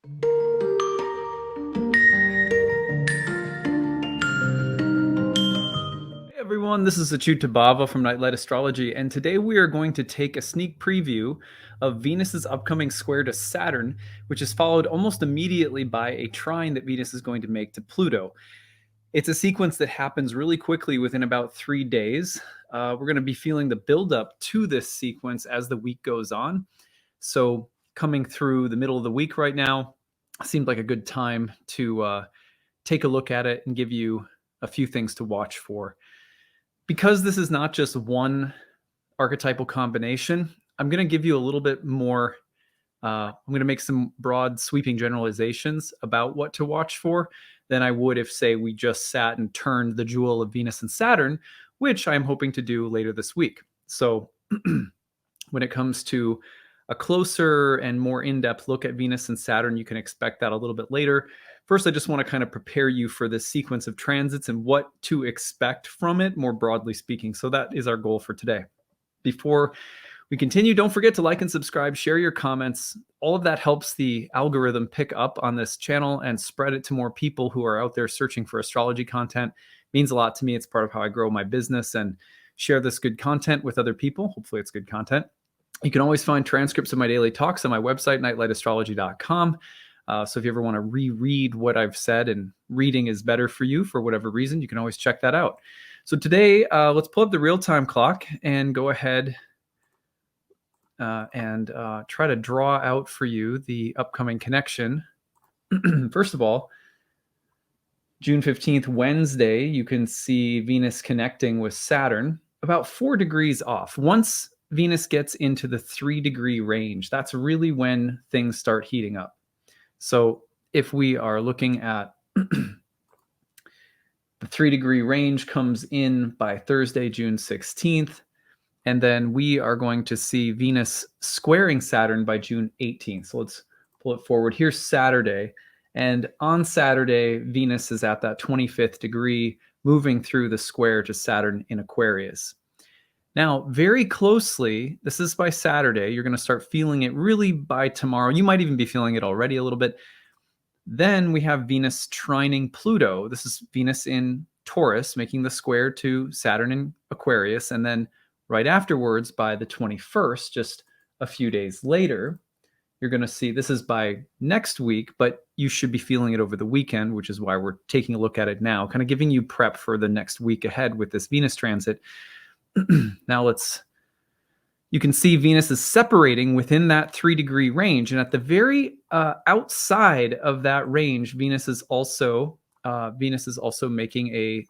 Hey everyone, this is acyuta-bhava from Nightlight Astrology, and today we are going to take a sneak preview of Venus's upcoming square to Saturn, which is followed almost immediately by a trine that Venus is going to make to Pluto. It's a sequence that happens really quickly within about 3 days. We're going to be feeling the buildup to this sequence as the week goes on. So, coming through the middle of the week right now seemed like a good time to take a look at it and give you a few things to watch for. Because this is not just one archetypal combination, I'm going to give you a little bit more. I'm going to make some broad, sweeping generalizations about what to watch for than I would if, say, we just sat and turned the jewel of Venus and Saturn, which I'm hoping to do later this week. So, when it comes to a closer and more in-depth look at Venus and Saturn, you can expect that a little bit later. First, I just want to kind of prepare you for this sequence of transits and what to expect from it, more broadly speaking. So that is our goal for today. Before we continue, don't forget to like and subscribe, share your comments. All of that helps the algorithm pick up on this channel and spread it to more people who are out there searching for astrology content. It means a lot to me. It's part of how I grow my business and share this good content with other people. Hopefully it's good content. You can always find transcripts of my daily talks on my website, nightlightastrology.com. So if you ever want to reread what I've said and reading is better for you for whatever reason, you can always check that out. So today, let's pull up the real-time clock and go ahead and try to draw out for you the upcoming connection. First of all, June 15th, Wednesday, you can see Venus connecting with Saturn about 4 degrees off. Once Venus gets into the 3-degree range, that's really when things start heating up. So if we are looking at the 3-degree range comes in by Thursday, June 16th, and then we are going to see Venus squaring Saturn by June 18th. So let's pull it forward. Here's Saturday. And on Saturday, Venus is at that 25th degree, moving through the square to Saturn in Aquarius. Now, very closely, this is by Saturday. You're going to start feeling it really by tomorrow. You might even be feeling it already a little bit. Then we have Venus trining Pluto. This is Venus in Taurus, making the square to Saturn in Aquarius. And then right afterwards, by the 21st, just a few days later, you're going to see, this is by next week, but you should be feeling it over the weekend, which is why we're taking a look at it now, kind of giving you prep for the next week ahead with this Venus transit. Now you can see Venus is separating within that 3-degree range. And at the very outside of that range, Venus is also making a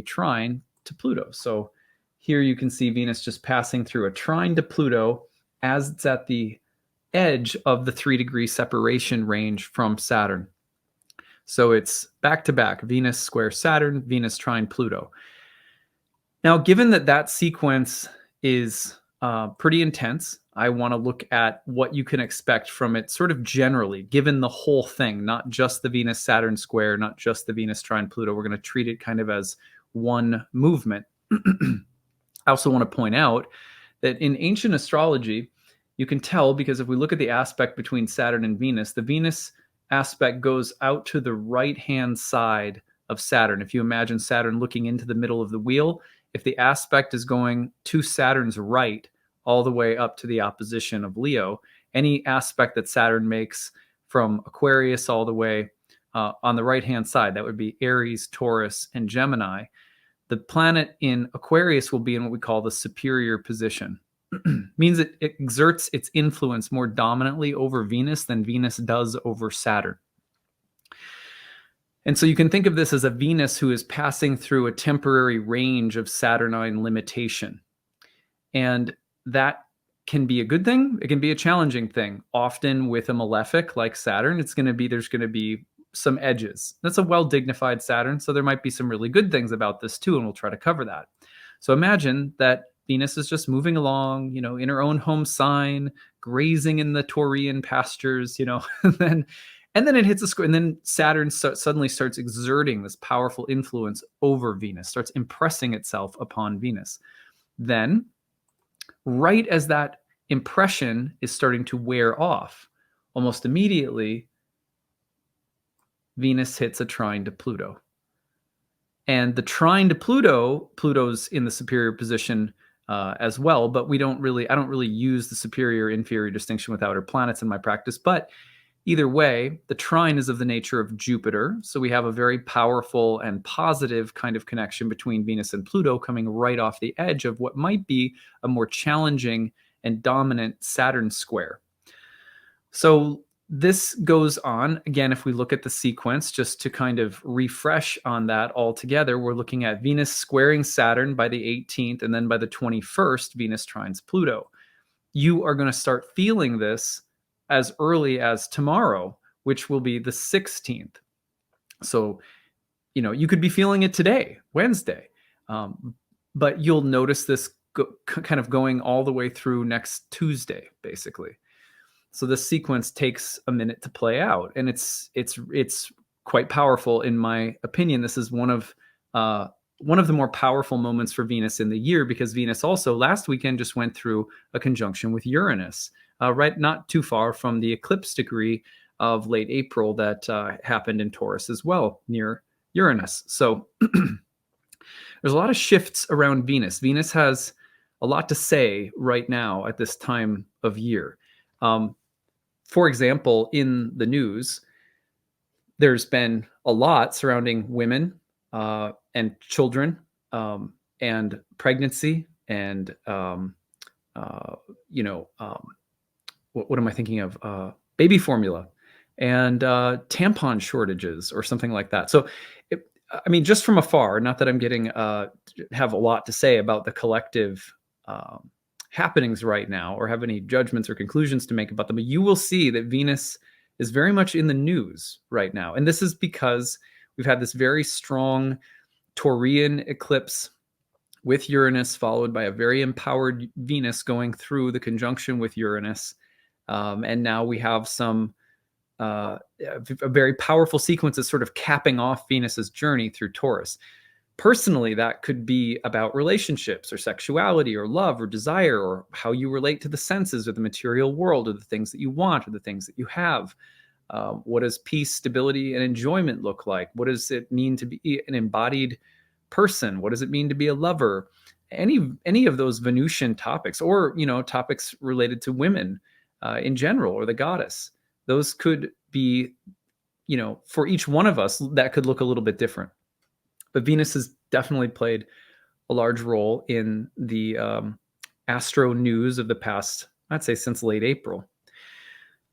trine to Pluto. So here you can see Venus just passing through a trine to Pluto as it's at the edge of the 3-degree separation range from Saturn. So it's back to back, Venus square Saturn, Venus trine Pluto. Now, given that that sequence is pretty intense, I want to look at what you can expect from it sort of generally, given the whole thing, not just the Venus-Saturn square, not just the Venus trine Pluto. We're going to treat it kind of as one movement. I also want to point out that in ancient astrology, you can tell because if we look at the aspect between Saturn and Venus, the Venus aspect goes out to the right-hand side of Saturn. If you imagine Saturn looking into the middle of the wheel, if the aspect is going to Saturn's right all the way up to the opposition of Leo, any aspect that Saturn makes from Aquarius all the way on the right-hand side, that would be Aries, Taurus, and Gemini. The planet in Aquarius will be in what we call the superior position. Means it exerts its influence more dominantly over Venus than Venus does over Saturn. And so you can think of this as a Venus who is passing through a temporary range of Saturnine limitation. And that can be a good thing. It can be a challenging thing. Often with a malefic like Saturn, there's going to be some edges. That's a well-dignified Saturn, so there might be some really good things about this too, and we'll try to cover that. So imagine that Venus is just moving along, in her own home sign, grazing in the Taurian pastures, and then it hits a square, and then Saturn suddenly starts exerting this powerful influence over Venus, starts impressing itself upon Venus. Then, right as that impression is starting to wear off, almost immediately, Venus hits a trine to Pluto. And the trine to Pluto, Pluto's in the superior position as well, but I don't really use the superior inferior distinction with outer planets in my practice. But either way, the trine is of the nature of Jupiter. So we have a very powerful and positive kind of connection between Venus and Pluto coming right off the edge of what might be a more challenging and dominant Saturn square. So this goes on, again, if we look at the sequence, just to kind of refresh on that altogether, we're looking at Venus squaring Saturn by the 18th, and then by the 21st, Venus trines Pluto. You are going to start feeling this as early as tomorrow, which will be the 16th. So, you could be feeling it today, Wednesday, but you'll notice this kind of going all the way through next Tuesday, basically. So this sequence takes a minute to play out, and it's quite powerful in my opinion. This is one of the more powerful moments for Venus in the year, because Venus also last weekend just went through a conjunction with Uranus, right not too far from the eclipse degree of late April that happened in Taurus as well, near Uranus. So there's a lot of shifts around Venus. Venus has a lot to say right now at this time of year. For example, in the news, there's been a lot surrounding women and children and pregnancy and, what am I thinking of? Baby formula and tampon shortages or something like that. So, just from afar, not that I'm getting have a lot to say about the collective happenings right now or have any judgments or conclusions to make about them, but you will see that Venus is very much in the news right now. And this is because we've had this very strong Taurian eclipse with Uranus, followed by a very empowered Venus going through the conjunction with Uranus. And now we have a very powerful sequence that's sort of capping off Venus's journey through Taurus. Personally, that could be about relationships or sexuality or love or desire or how you relate to the senses or the material world or the things that you want or the things that you have. What does peace, stability, and enjoyment look like? What does it mean to be an embodied person? What does it mean to be a lover? Any of those Venusian topics, or topics related to women in general, or the goddess. Those could be, for each one of us, that could look a little bit different. But Venus has definitely played a large role in the astro news of the past, I'd say, since late April.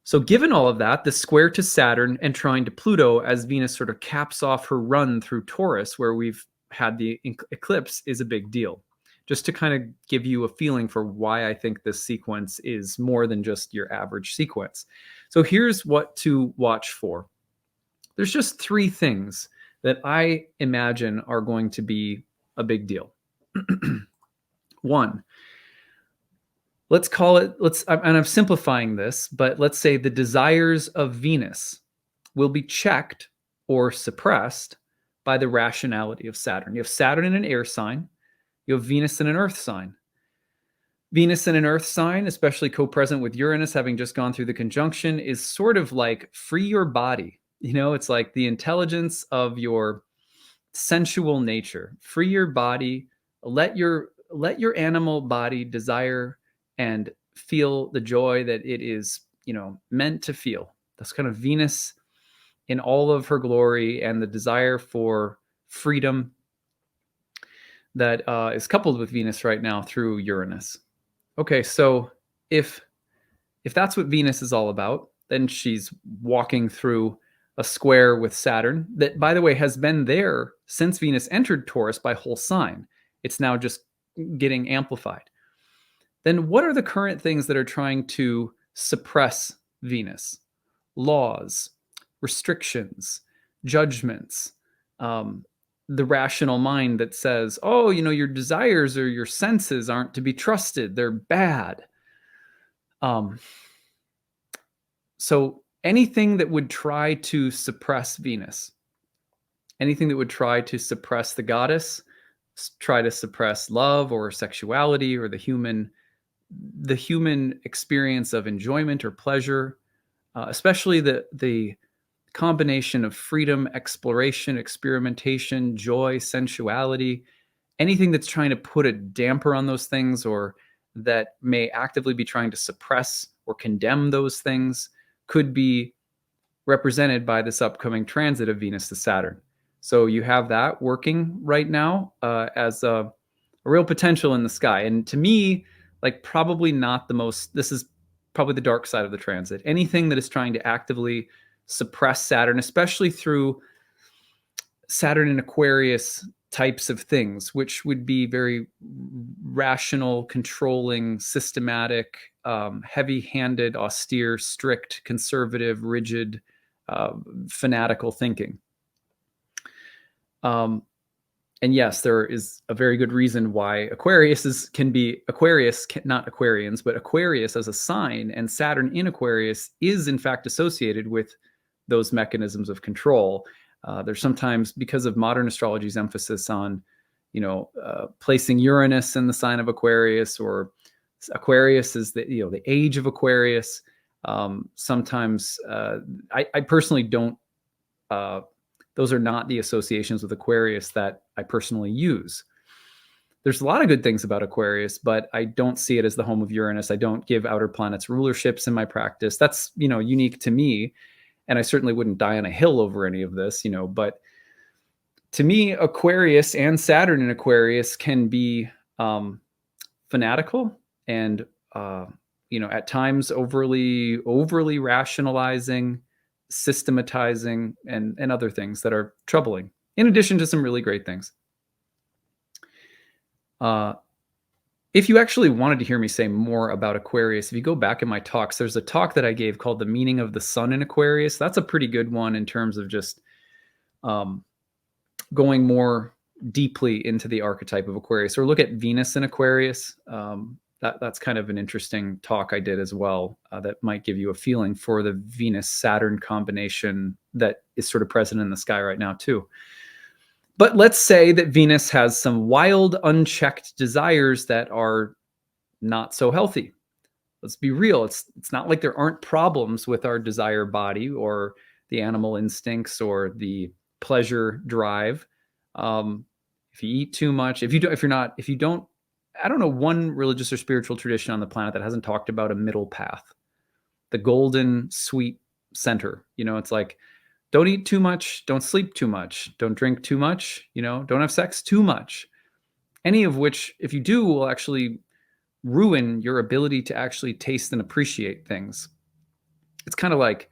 So given all of that, the square to Saturn and trine to Pluto as Venus sort of caps off her run through Taurus, where we've had the eclipse, is a big deal. Just to kind of give you a feeling for why I think this sequence is more than just your average sequence. So here's what to watch for. There's just three things that I imagine are going to be a big deal. One, and I'm simplifying this, but let's say the desires of Venus will be checked or suppressed by the rationality of Saturn. You have Saturn in an air sign, you have Venus in an earth sign. Venus in an earth sign, especially co-present with Uranus having just gone through the conjunction, is sort of like free your body. It's like the intelligence of your sensual nature. Free your body, let your animal body desire and feel the joy that it is, meant to feel. That's kind of Venus in all of her glory, and the desire for freedom that is coupled with Venus right now through Uranus. Okay, so if that's what Venus is all about, then she's walking through a square with Saturn that, by the way, has been there since Venus entered Taurus by whole sign. It's now just getting amplified. Then what are the current things that are trying to suppress Venus? Laws, restrictions, judgments, the rational mind that says, oh, your desires or your senses aren't to be trusted. They're bad. So anything that would try to suppress Venus, anything that would try to suppress the goddess, try to suppress love or sexuality or the human experience of enjoyment or pleasure, especially the combination of freedom, exploration, experimentation, joy, sensuality, anything that's trying to put a damper on those things or that may actively be trying to suppress or condemn those things could be represented by this upcoming transit of Venus to Saturn. So you have that working right now as a real potential in the sky. And to me, like probably not the most, this is probably the dark side of the transit. Anything that is trying to actively suppress Saturn, especially through Saturn in Aquarius types of things, which would be very rational, controlling, systematic, heavy-handed, austere, strict, conservative, rigid, fanatical thinking. And yes, there is a very good reason why Aquarius can be Aquarius, not Aquarians, but Aquarius as a sign, and Saturn in Aquarius is in fact associated with those mechanisms of control. There's sometimes, because of modern astrology's emphasis on, placing Uranus in the sign of Aquarius, or Aquarius is the age of Aquarius. Sometimes I personally don't. Those are not the associations with Aquarius that I personally use. There's a lot of good things about Aquarius, but I don't see it as the home of Uranus. I don't give outer planets rulerships in my practice. That's, unique to me. And I certainly wouldn't die on a hill over any of this, but to me, Aquarius and Saturn in Aquarius can be fanatical and, at times overly rationalizing, systematizing, and other things that are troubling, in addition to some really great things. If you actually wanted to hear me say more about Aquarius, if you go back in my talks, there's a talk that I gave called The Meaning of the Sun in Aquarius. That's a pretty good one in terms of just going more deeply into the archetype of Aquarius, or look at Venus in Aquarius. That's kind of an interesting talk I did as well, that might give you a feeling for the Venus-Saturn combination that is sort of present in the sky right now too. But let's say that Venus has some wild, unchecked desires that are not so healthy. Let's be real. It's not like there aren't problems with our desire body or the animal instincts or the pleasure drive. If you eat too much, I don't know one religious or spiritual tradition on the planet that hasn't talked about a middle path, the golden sweet center. It's like, don't eat too much, don't sleep too much, don't drink too much, don't have sex too much. Any of which, if you do, will actually ruin your ability to actually taste and appreciate things. It's kind of like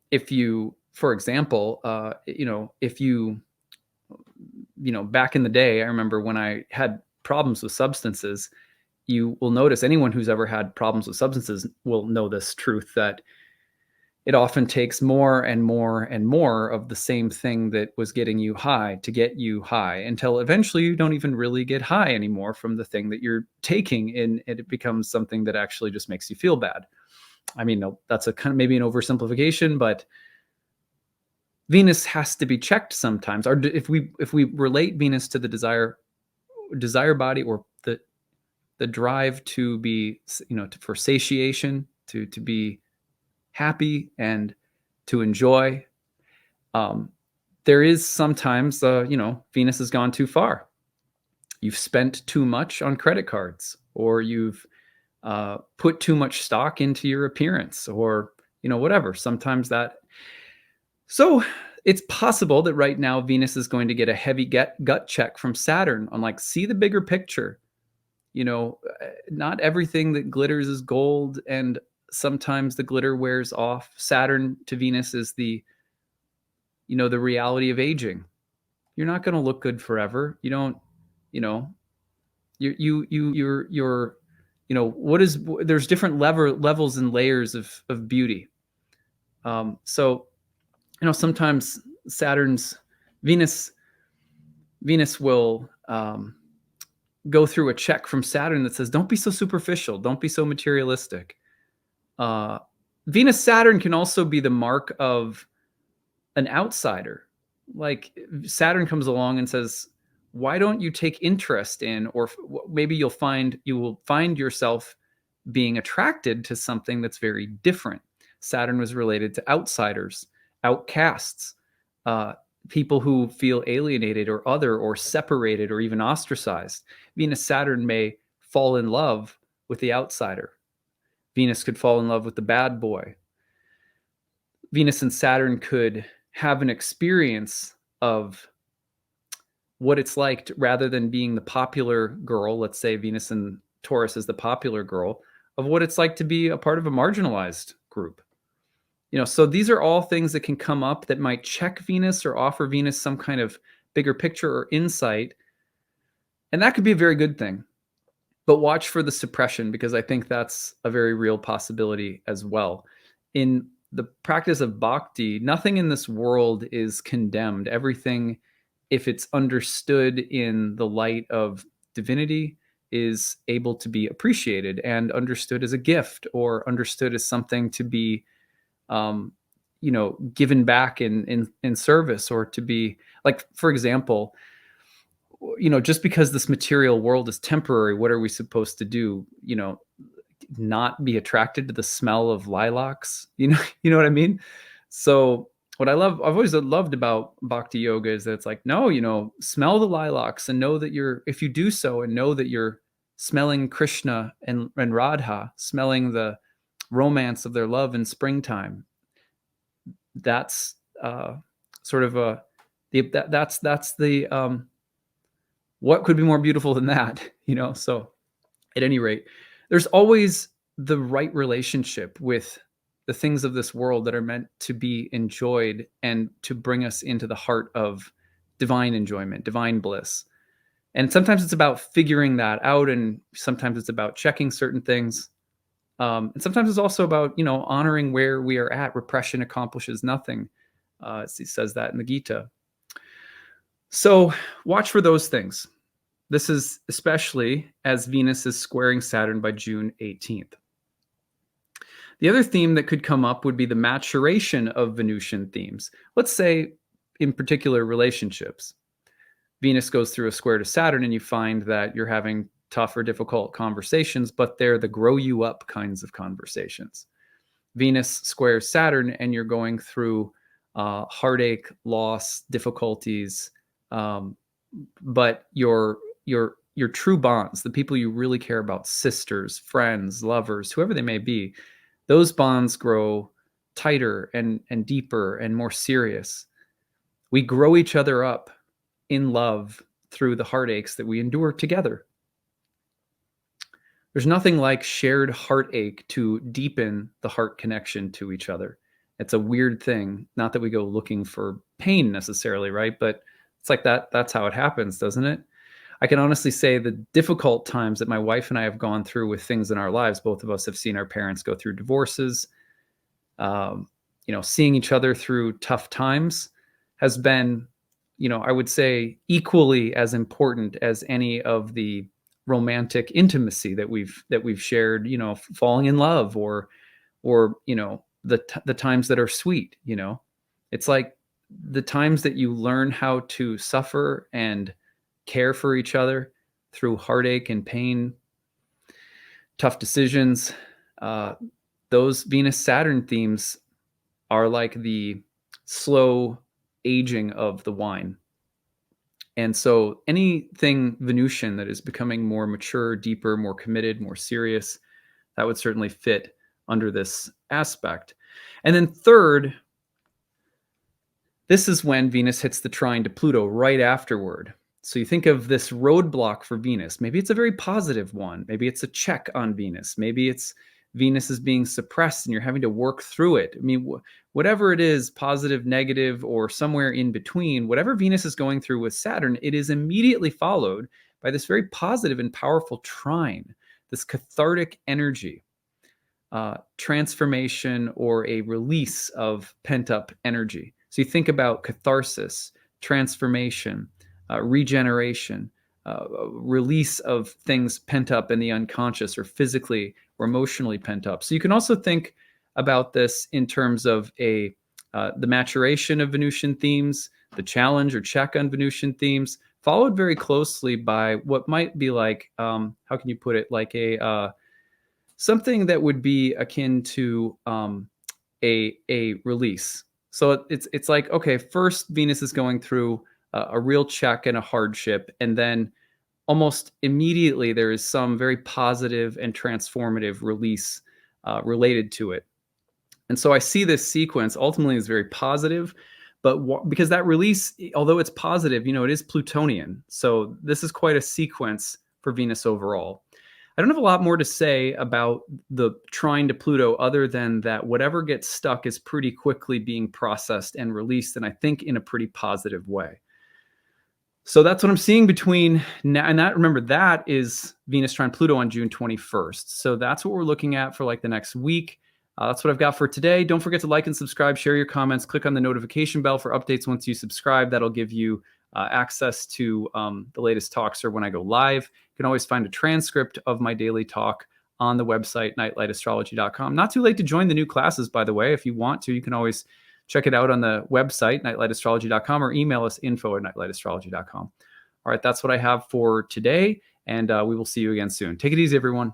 if you, for example, if you, back in the day, I remember when I had problems with substances, you will notice, anyone who's ever had problems with substances will know this truth, that it often takes more and more and more of the same thing that was getting you high to get you high, until eventually you don't even really get high anymore from the thing that you're taking, and it becomes something that actually just makes you feel bad. I mean, that's a kind of maybe an oversimplification, but Venus has to be checked sometimes. Or if we relate Venus to the desire body, or the drive to be, for satiation, to be happy and to enjoy, there is sometimes, Venus has gone too far. You've spent too much on credit cards, or you've put too much stock into your appearance, or, whatever. Sometimes that. So it's possible that right now Venus is going to get a heavy gut check from Saturn on, like, see the bigger picture. Not everything that glitters is gold, and sometimes the glitter wears off. Saturn to Venus is the reality of aging. You're not going to look good forever. You don't, there's different levels and layers of beauty. So, sometimes Venus will go through a check from Saturn that says, don't be so superficial, don't be so materialistic. Venus Saturn can also be the mark of an outsider. Like, Saturn comes along and says, why don't you take interest in, or maybe you will find yourself being attracted to something that's very different. Saturn was related to outsiders, outcasts, people who feel alienated or other or separated or even ostracized. Venus Saturn may fall in love with the outsider. Venus could fall in love with the bad boy. Venus and Saturn could have an experience of what it's like to, rather than being the popular girl, let's say Venus and Taurus is the popular girl, of what it's like to be a part of a marginalized group. So these are all things that can come up that might check Venus or offer Venus some kind of bigger picture or insight. And that could be a very good thing. But watch for the suppression, because I think that's a very real possibility as well. In the practice of bhakti, nothing in this world is condemned. Everything, if it's understood in the light of divinity, is able to be appreciated and understood as a gift or understood as something to be given back in service, or to be like, for example, just because this material world is temporary, what are we supposed to do? Not be attracted to the smell of lilacs? You know what I mean? So what I've always loved about bhakti yoga is that it's like, no, smell the lilacs and know that if you do so and know that you're smelling Krishna and Radha, smelling the romance of their love in springtime. That's sort of that's the what could be more beautiful than that, So at any rate, there's always the right relationship with the things of this world that are meant to be enjoyed and to bring us into the heart of divine enjoyment, divine bliss. And sometimes it's about figuring that out, and sometimes it's about checking certain things. And sometimes it's also about, honoring where we are at. Repression accomplishes nothing. He says that in the Gita. So watch for those things. This is especially as Venus is squaring Saturn by June 18th. The other theme that could come up would be the maturation of Venusian themes. Let's say, in particular, relationships. Venus goes through a square to Saturn, and you find that you're having tough or difficult conversations, but they're the grow you up kinds of conversations. Venus squares Saturn, and you're going through heartache, loss, difficulties, but your true bonds, the people you really care about, sisters, friends, lovers, whoever they may be, those bonds grow tighter and deeper and more serious. We grow each other up in love through the heartaches that we endure together. There's nothing like shared heartache to deepen the heart connection to each other. It's a weird thing. Not that we go looking for pain necessarily, right? But it's like that's how it happens, doesn't it? I can honestly say the difficult times that my wife and I have gone through with things in our lives, both of us have seen our parents go through divorces, seeing each other through tough times has been, I would say equally as important as any of the romantic intimacy that we've shared, falling in love or the times that are sweet. It's like the times that you learn how to suffer and care for each other through heartache and pain, tough decisions. Those Venus Saturn themes are like the slow aging of the wine. And so anything Venusian that is becoming more mature, deeper, more committed, more serious, that would certainly fit under this aspect. And then third, this is when Venus hits the trine to Pluto right afterward. So you think of this roadblock for Venus. Maybe it's a very positive one. Maybe it's a check on Venus. Maybe it's Venus is being suppressed and you're having to work through it. I mean, whatever it is, positive, negative, or somewhere in between, whatever Venus is going through with Saturn, it is immediately followed by this very positive and powerful trine, this cathartic energy, transformation or a release of pent-up energy. So you think about catharsis, transformation, regeneration, release of things pent up in the unconscious or physically or emotionally pent up. So you can also think about this in terms of the maturation of Venusian themes, the challenge or check on Venusian themes, followed very closely by what might be like, how can you put it, like a something that would be akin to a release. So it's like, okay, first Venus is going through a real check and a hardship, and then almost immediately there is some very positive and transformative release related to it. And so I see this sequence ultimately as very positive, but because that release, although it's positive, it is Plutonian. So this is quite a sequence for Venus overall. I don't have a lot more to say about the trine to Pluto other than that whatever gets stuck is pretty quickly being processed and released, and I think in a pretty positive way. So that's what I'm seeing between now and that. Remember, that is Venus trine Pluto on June 21st. So that's what we're looking at for like the next week. That's what I've got for today. Don't forget to like and subscribe, share your comments, click on the notification bell for updates once you subscribe. That'll give you access to the latest talks or when I go live. You can always find a transcript of my daily talk on the website, nightlightastrology.com. Not too late to join the new classes, by the way. If you want to, you can always check it out on the website, nightlightastrology.com, or email us info@nightlightastrology.com. All right, that's what I have for today, and we will see you again soon. Take it easy, everyone.